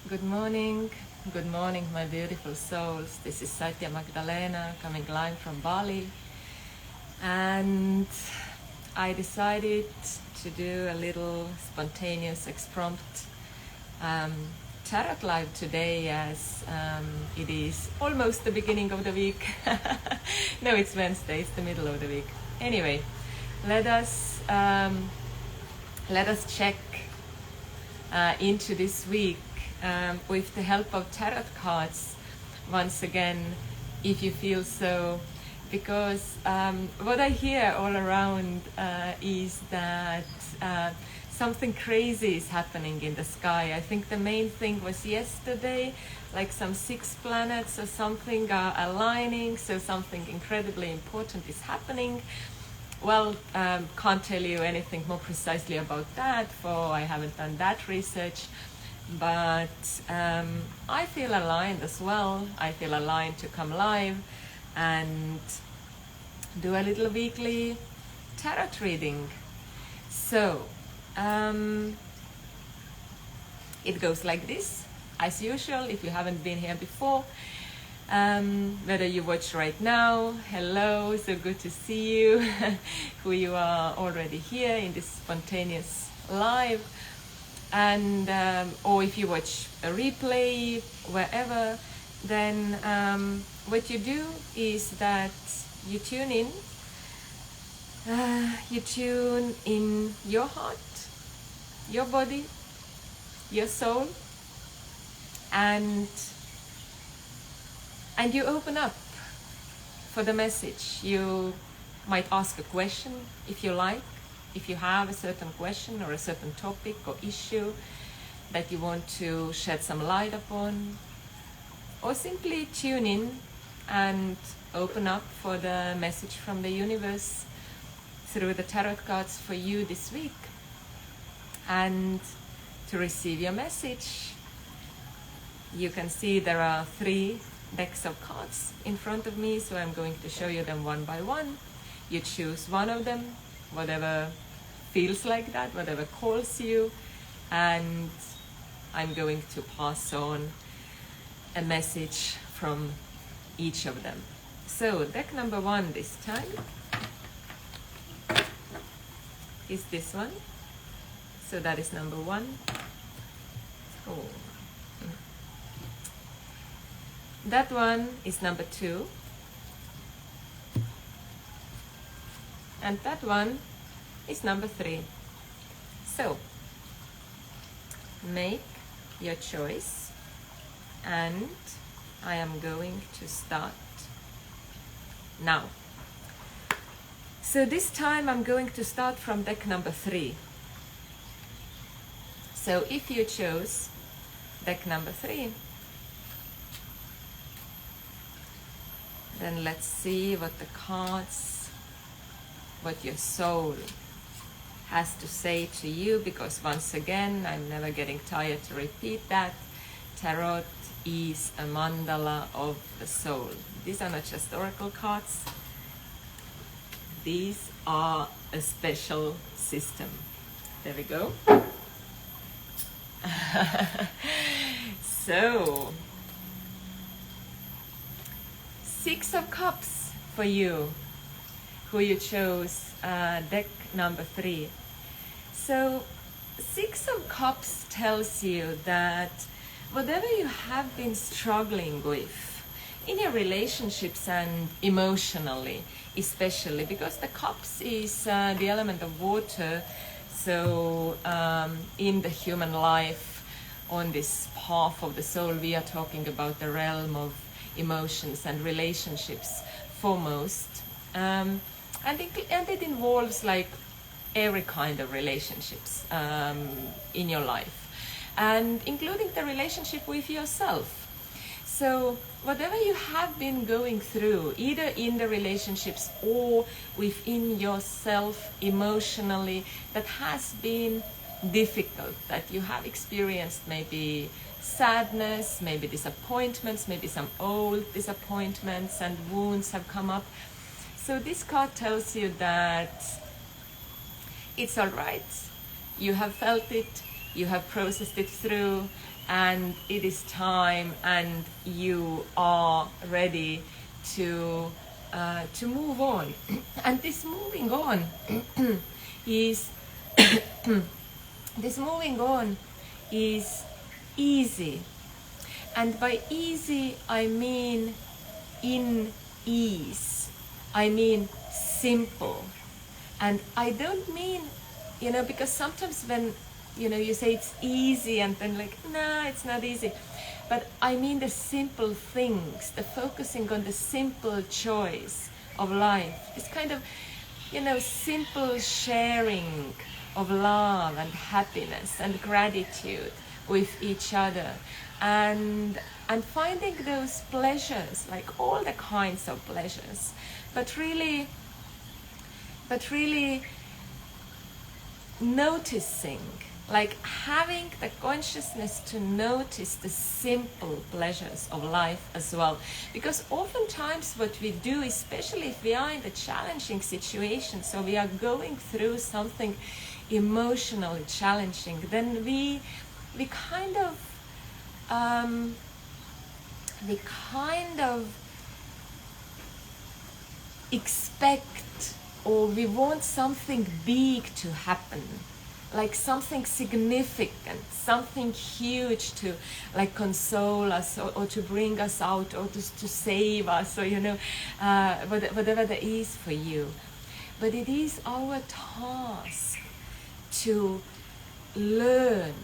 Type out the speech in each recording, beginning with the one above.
Good morning, my beautiful souls. This is Satya Magdalena coming live from Bali, and I decided to do a little spontaneous exprompt um, tarot live today as it is almost the beginning of the week. No, it's Wednesday, it's the middle of the week. Anyway, let us check into this week with the help of tarot cards once again, if you feel so, because what I hear all around is that something crazy is happening in the sky. I think the main thing was yesterday, like some 6 planets or something are aligning, so something incredibly important is happening. Well, can't tell you anything more precisely about that, for I haven't done that research. But I feel aligned as well. I feel aligned to come live and do a little weekly tarot reading. So it goes like this, as usual. If you haven't been here before, whether you watch right now, hello, so good to see you, who you are already here in this spontaneous live, and or if you watch a replay wherever, then what you do is that you tune in your heart, your body, your soul, and you open up for the message. You might ask a question if you like, if you have a certain question or a certain topic or issue that you want to shed some light upon, or simply tune in and open up for the message from the universe through the tarot cards for you this week. And to receive your message, you can see there are 3 decks of cards in front of me, so I'm going to show you them one by one. You choose one of them, whatever feels like that, whatever calls you, and I'm going to pass on a message from each of them. So deck number 1 this time is this one. So that is number 1. Oh. That one is number 2, and that one is number 3. So make your choice, and I am going to start now. So this time I'm going to start from deck number 3. So if you chose deck number 3, then let's see what the cards, what your soul has to say to you, because once again, I'm never getting tired to repeat that, tarot is a mandala of the soul. These are not just oracle cards, these are a special system. There we go. So 6 of Cups for you, who you chose deck number 3. So 6 of Cups tells you that whatever you have been struggling with in your relationships and emotionally, especially because the Cups is the element of water, so in the human life, on this path of the soul, we are talking about the realm of emotions and relationships foremost, and it involves like every kind of relationships in your life, and including the relationship with yourself. So whatever you have been going through, either in the relationships or within yourself emotionally, that has been difficult, that you have experienced maybe sadness, maybe disappointments, maybe some old disappointments and wounds have come up. So this card tells you that it's all right. You have felt it, you have processed it through, and it is time, and you are ready to move on. And this moving on is this moving on is easy. And by easy, I mean in ease. I mean simple. And I don't mean, because sometimes when, you say it's easy and then like, nah, it's not easy. But I mean the simple things, the focusing on the simple choice of life. It's kind of, simple sharing of love and happiness and gratitude with each other. And finding those pleasures, like all the kinds of pleasures, but really noticing, like having the consciousness to notice the simple pleasures of life as well. Because oftentimes what we do, especially if we are in the challenging situation, so we are going through something emotionally challenging, then we kind of expect, or we want something big to happen, like something significant, something huge to like console us, or to bring us out, or to save us, or whatever that is for you. But it is our task to learn,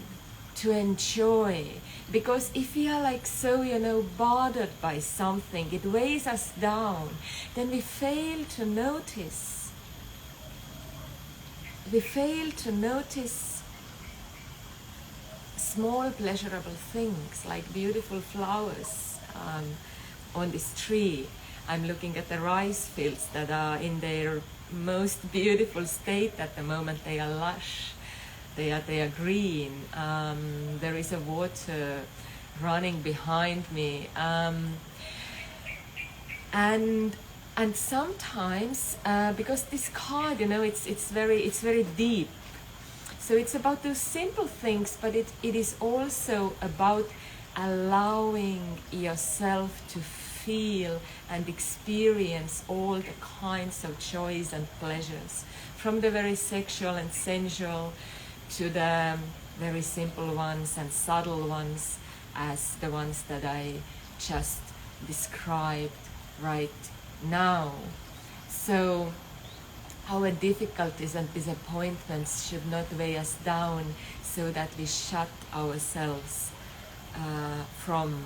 to enjoy. Because if we are like so, bothered by something, it weighs us down, then we fail to notice. We fail to notice small pleasurable things, like beautiful flowers on this tree. I'm looking at the rice fields that are in their most beautiful state at the moment. They are lush. They are green. There is a water running behind me, and sometimes because this card, it's very deep. So it's about those simple things, but it is also about allowing yourself to feel and experience all the kinds of joys and pleasures, from the very sexual and sensual to the very simple ones and subtle ones, as the ones that I just described right now. So our difficulties and disappointments should not weigh us down, so that we shut ourselves from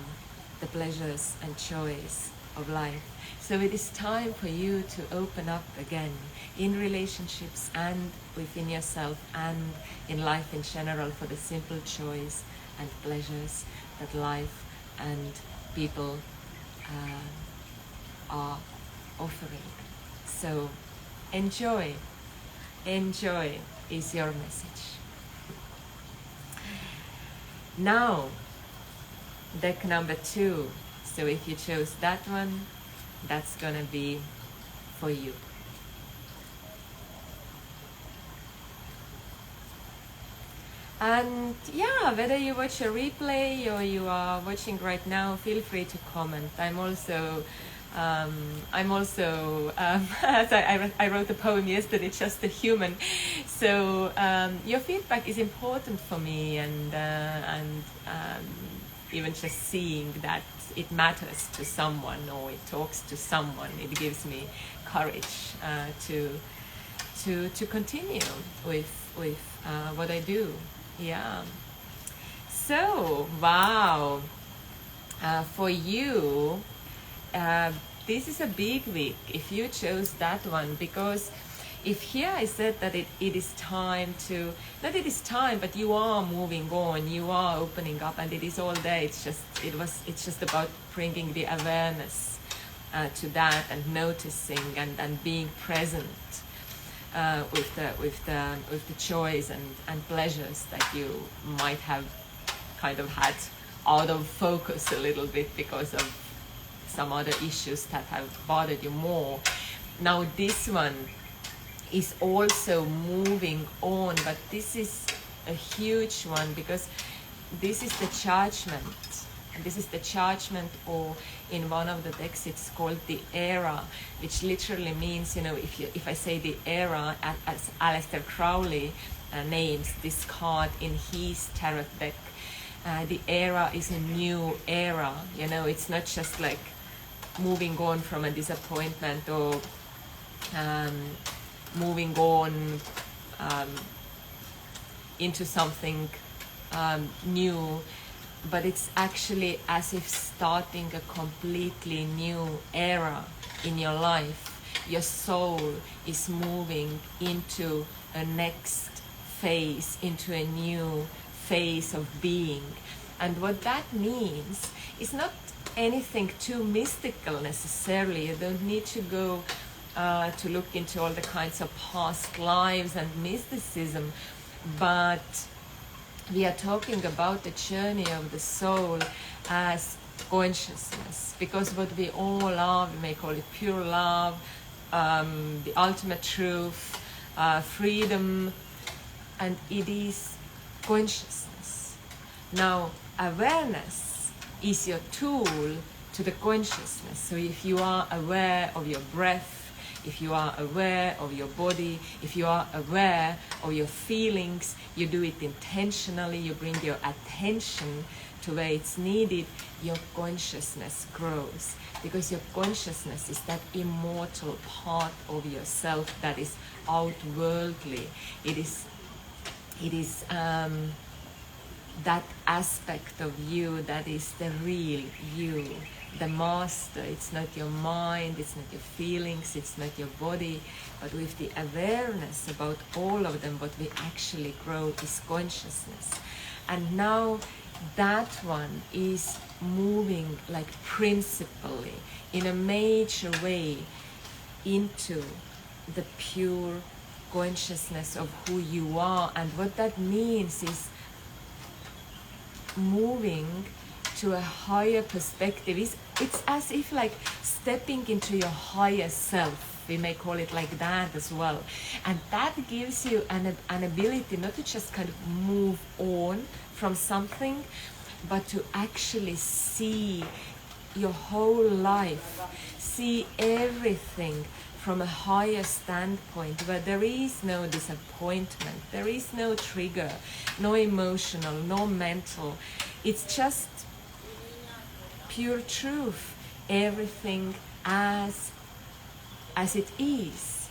the pleasures and joys of life. So it is time for you to open up again, in relationships and within yourself and in life in general, for the simple joys and pleasures that life and people are offering. So enjoy is your message. Now, deck number 2. So if you chose that one, that's gonna be for you. And yeah, whether you watch a replay or you are watching right now, feel free to comment. I'm also as I wrote a poem yesterday, Just a Human. So your feedback is important for me, and even just seeing that it matters to someone, or it talks to someone, it gives me courage to continue with what I do. Yeah. So wow, for you, this is a big week if you chose that one, because if here I said that it is time to, not it is time, but you are moving on, you are opening up, and it is all there. It's just about bringing the awareness to that, and noticing and being present with the joys and pleasures that you might have kind of had out of focus a little bit because of some other issues that have bothered you more. Now this one is also moving on, but this is a huge one, because this is the judgment. This is the judgment, or in one of the decks it's called the era, which literally means, if I say the era, as Aleister Crowley names this card in his tarot deck, the era is a new era. It's not just like moving on from a disappointment, or moving on into something new, but it's actually as if starting a completely new era in your life. Your soul is moving into a next phase, into a new phase of being. And what that means is not anything too mystical necessarily. You don't need to go to look into all the kinds of past lives and mysticism, but we are talking about the journey of the soul as consciousness, because what we all are, we may call it pure love, the ultimate truth, freedom, and it is consciousness. Now, awareness is your tool to the consciousness. So if you are aware of your breath, if you are aware of your body, if you are aware of your feelings, you do it intentionally, you bring your attention to where it's needed, your consciousness grows. Because your consciousness is that immortal part of yourself that is outworldly. It is that aspect of you that is the real you, the master. It's not your mind, it's not your feelings, it's not your body, but with the awareness about all of them, what we actually grow is consciousness. And now that one is moving like principally in a major way into the pure consciousness of who you are. And what that means is moving to a higher perspective. It's as if like stepping into your higher self. We may call it like that as well. And that gives you an ability not to just kind of move on from something, but to actually see your whole life, see everything from a higher standpoint, where there is no disappointment, there is no trigger, no emotional, no mental. It's just pure truth, everything as it is,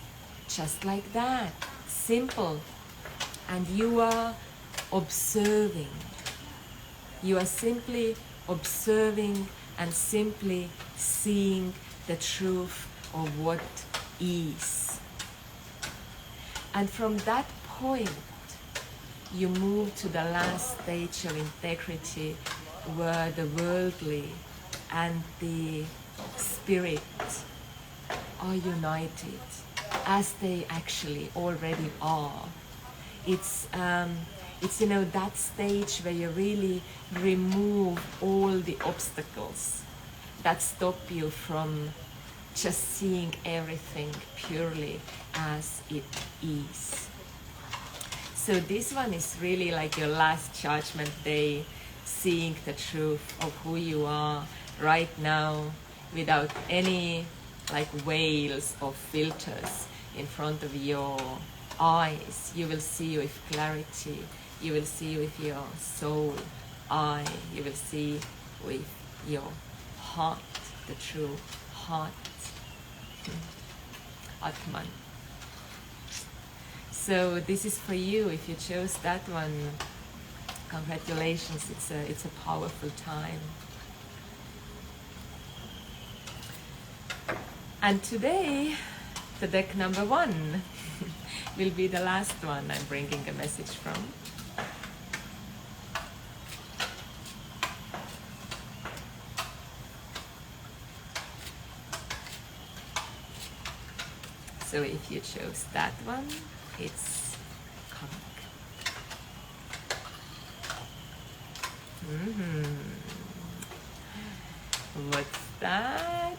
just like that, simple. And you are observing. You are simply observing and simply seeing the truth of what is. And from that point, you move to the last stage of integrity, where the worldly and the spirit are united, as they actually already are. It's that stage where you really remove all the obstacles that stop you from just seeing everything purely as it is. So this one is really like your last judgment day, seeing the truth of who you are right now, without any like veils or filters in front of your eyes. You will see with clarity, you will see with your soul eye, you will see with your heart, the true heart. Atman. So this is for you. If you chose that one, congratulations. It's a powerful time. And today, the deck number 1 will be the last one I'm bringing a message from. So if you chose that one, it's coming. What's that?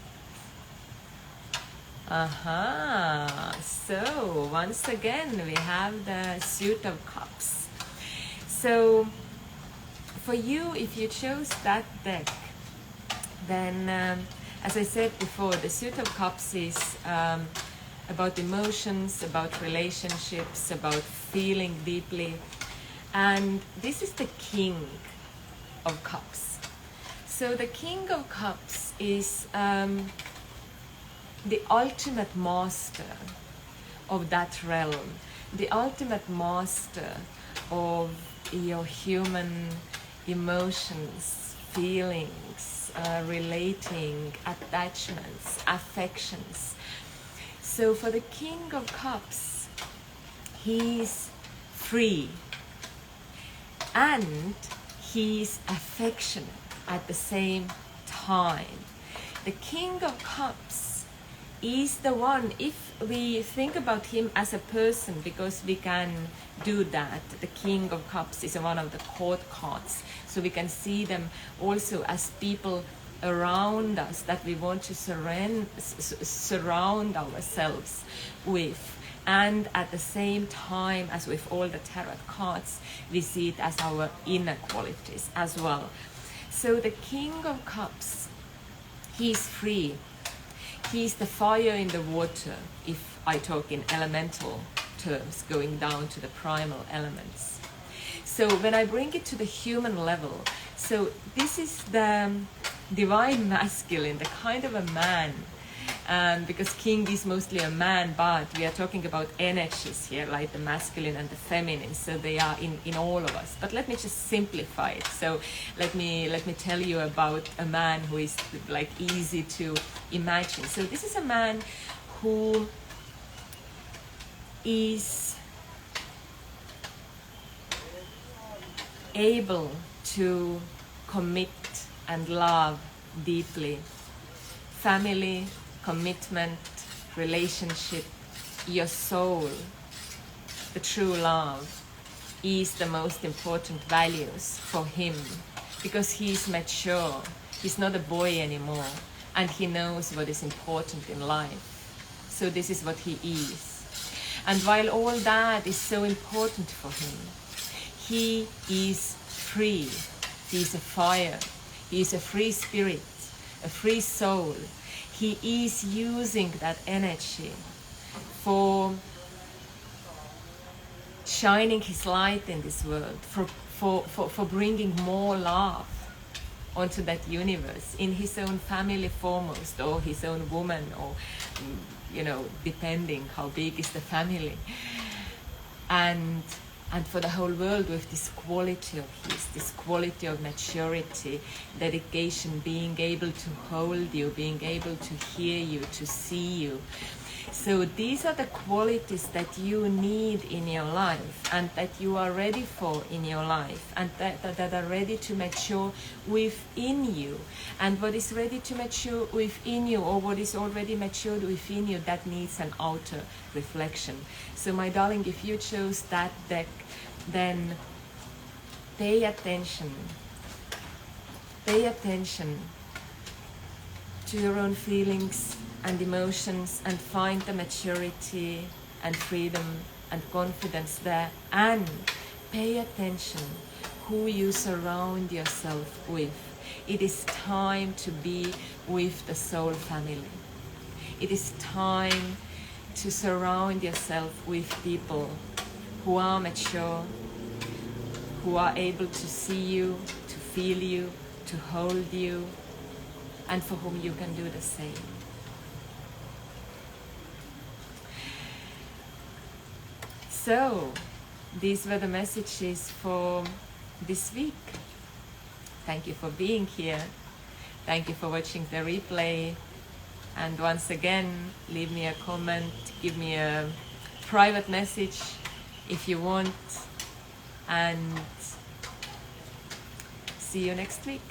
So once again we have the Suit of Cups. So for you, if you chose that deck, then as I said before, the Suit of Cups is about emotions, about relationships, about feeling deeply. And this is the King of Cups. So the King of Cups is the ultimate master of that realm, the ultimate master of your human emotions, feelings, relating, attachments, affections. So for the King of Cups, he's free and he's affectionate at the same time. The King of Cups is the one, if we think about him as a person, because we can do that, the King of Cups is one of the court cards, so we can see them also as people around us that we want to surround ourselves with. And at the same time, as with all the tarot cards, we see it as our inner qualities as well. So the King of Cups, he's free. He's the fire in the water, if I talk in elemental terms, going down to the primal elements. So when I bring it to the human level, so this is the divine masculine, the kind of a man, because king is mostly a man, but we are talking about energies here, like the masculine and the feminine, so they are in all of us. But let me just simplify it. So let me tell you about a man who is like easy to imagine. So this is a man who is able to commit and love deeply. Family, commitment, relationship, your soul, the true love is the most important values for him, because he's mature, he's not a boy anymore, and he knows what is important in life. So this is what he is. And while all that is so important for him, he is free. He's a fire. He is a free spirit, a free soul. He is using that energy for shining his light in this world, for bringing more love onto that universe, in his own family foremost, or his own woman, or depending how big is the family, and for the whole world, with this quality of his, this quality of maturity, dedication, being able to hold you, being able to hear you, to see you. So these are the qualities that you need in your life, and that you are ready for in your life, and that are ready to mature within you. And what is ready to mature within you, or what is already matured within you, that needs an outer reflection. So my darling, if you chose that deck, then pay attention to your own feelings and emotions, and find the maturity and freedom and confidence there, and pay attention who you surround yourself with. It is time to be with the soul family. It is time to surround yourself with people who are mature, who are able to see you, to feel you, to hold you, and for whom you can do the same. So, these were the messages for this week. Thank you for being here. Thank you for watching the replay. And once again, leave me a comment, give me a private message if you want. And see you next week.